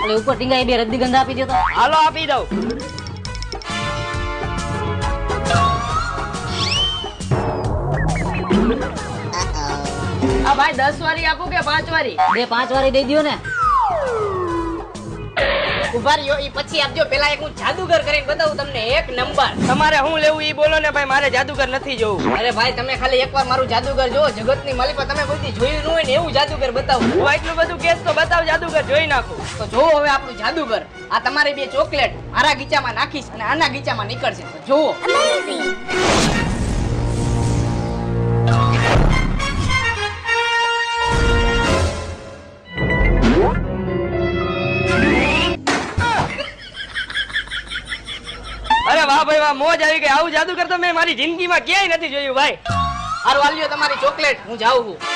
એટલે ઉપર ટીંગા બે રદ્દી ગંધ આપી દો તો. હાલો આપી દઉં. આ ભાઈ 10 વાળી આપું કે 5 વાળી? બે 5 વાળી દઈ દો ને. ઉભા રહ્યો, ઈ પછી આપજો. પેલા એક હું જાદુગર કરીને બતાવું તમને એક નંબર. તમારે શું લેવું ઈ બોલો ને ભાઈ, મારે જાદુગર નથી જોવું. અરે ભાઈ તમે ખાલી એકવાર મારું જાદુગર જોવો. જગતની માલિકા તમે કોઈ દી જોયું ન હોય ને એવું જાદુગર બતાવું. હું એટલું બધું કેસ તો બતાવ, જાદુગર જોઈ નાખું. તો જોવો હવે આપણું જાદુગર. આ તમારી બે ચોકલેટ મારા ગીચામાં નાખીશ અને આના ગીચામાં નીકળશે. તો જોવો. અરે વાહ ભાઈ વાહ, મોજ આવી ગઈ. આવું જાદુગર તો મેં મારી જિંદગીમાં ક્યાંય નથી જોયું ભાઈ. હારું, આલ્યો તમારી ચોકલેટ. હું જાઉં છું.